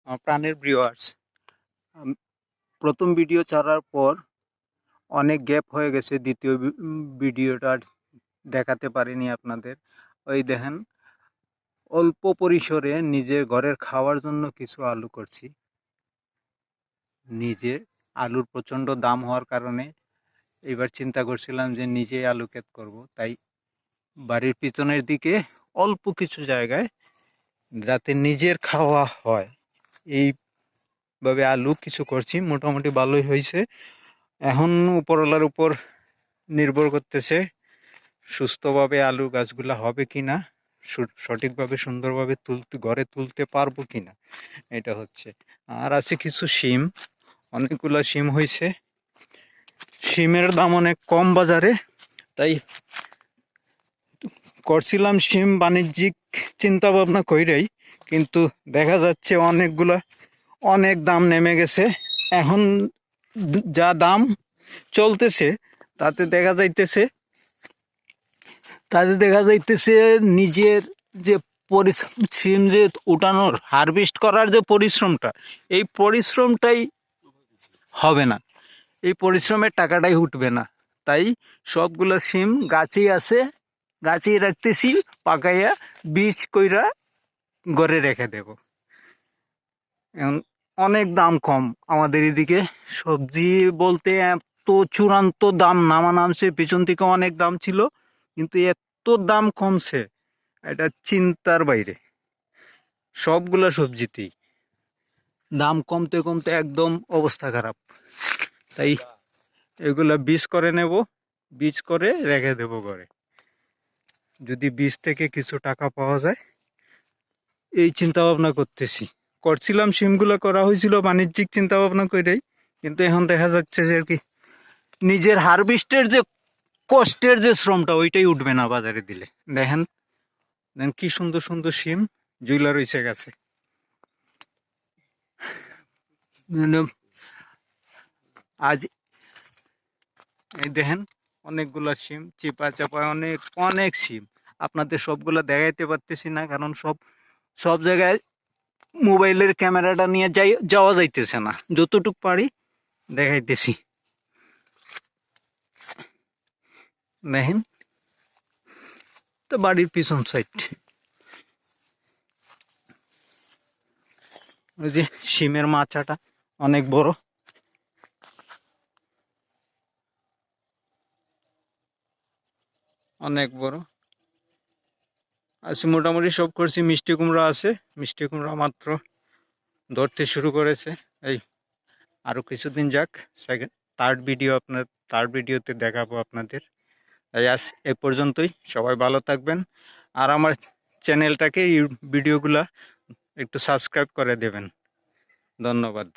আমার প্রাণের ভিউয়ার্স, প্রথম ভিডিও ছাড়ার পর অনেক গ্যাপ হয়ে গেছে, দ্বিতীয় ভিডিওটা দেখাতে পারিনি আপনাদের। ওই দেখেন, অল্প পরিসরে নিজের ঘরের খাওয়ার জন্য কিছু আলু করছি। নিজে আলুর প্রচণ্ড দাম হওয়ার কারণে এবার চিন্তা করছিলাম যে নিজেই আলু ক্ষেত করব। তাই বাড়ির পিছনের দিকে অল্প কিছু জায়গায় যাতে নিজের খাওয়া হয় এইভাবে আলু কিছু করছি। মোটামুটি ভালোই হয়েছে। এখন উপরওয়ালার উপর নির্ভর করতেছে সুস্থভাবে আলু গাছগুলা হবে কিনা, সঠিকভাবে সুন্দরভাবে ঘরে তুলতে পারবো কিনা, এটা হচ্ছে। আর আছে কিছু শিম, অনেকগুলো শিম হয়েছে। শিমের দাম অনেক কম বাজারে, তাই করছিলাম শিম বাণিজ্যিক চিন্তা ভাবনা কইরাই, কিন্তু দেখা যাচ্ছে অনেক দাম নেমে গেছে। এখন যা দাম চলতেছে তাতে দেখা যাইতেছে নিজের যে পরিশ্রম, যে উঠানোর হারভেস্ট করার যে পরিশ্রমটা, এই পরিশ্রমটাই হবে না, এই পরিশ্রমের টাকাটাই উঠবে না। তাই সবগুলো সিম গাছেই আছে, গাছেই রাখতেছি, পাকাইয়া বীজ কইরা ঘরে রেখে দেব। এখন অনেক দাম কম আমাদের এদিকে। সবজি বলতে এত চূড়ান্ত দাম নামছে, পিছন থেকে অনেক দাম ছিল, কিন্তু এত দাম কমছে এটা চিন্তার বাইরে। সবগুলা সবজিতেই দাম কমতে কমতে একদম অবস্থা খারাপ। তাই এগুলা বীজ করে নেব, বীজ করে রেখে দেব ঘরে। যদি বীজ থেকে কিছু টাকা পাওয়া যায় এই চিন্তা ভাবনা করছিলাম। সিমগুলো করা হয়েছিল বাণিজ্যিক চিন্তা ভাবনা করেই, কিন্তু এখন দেখা যাচ্ছে যে আর কি নিজের হারভেস্টের যে কষ্টের যে শ্রমটা, ওইটাই উঠবে না বাজারে দিলে। দেখেন কি সুন্দর সুন্দর সিম জুইলা রয়েছে গাছে। আজ এই দেখেন অনেকগুলা সিম, চিপা চাপায় অনেক সিম। আপনাদের সবগুলা দেখাইতে পারতেছি না, কারণ সব জায়গায় মোবাইলের ক্যামেরাটা নিয়ে যাওয়া যাইতেছে না। যতটুক পারি দেখাইতেছি। দেখেন তো বাড়ির পিছন সাইড, ওই যে সিমের মাচাটা অনেক বড়, অনেক বড় আছে। মোটামুটি সব করছি। মিষ্টি কুমড়া আছে, মিষ্টি কুমড়া মাত্র ধরতে শুরু করেছে। এই আরো কিছুদিন যাক, থার্ড ভিডিওতে দেখাবো আপনাদের। তাই আজ এ পর্যন্তই। সবাই ভালো থাকবেন, আর আমার চ্যানেলটাকে ভিডিওগুলা একটু সাবস্ক্রাইব করে দেবেন। ধন্যবাদ।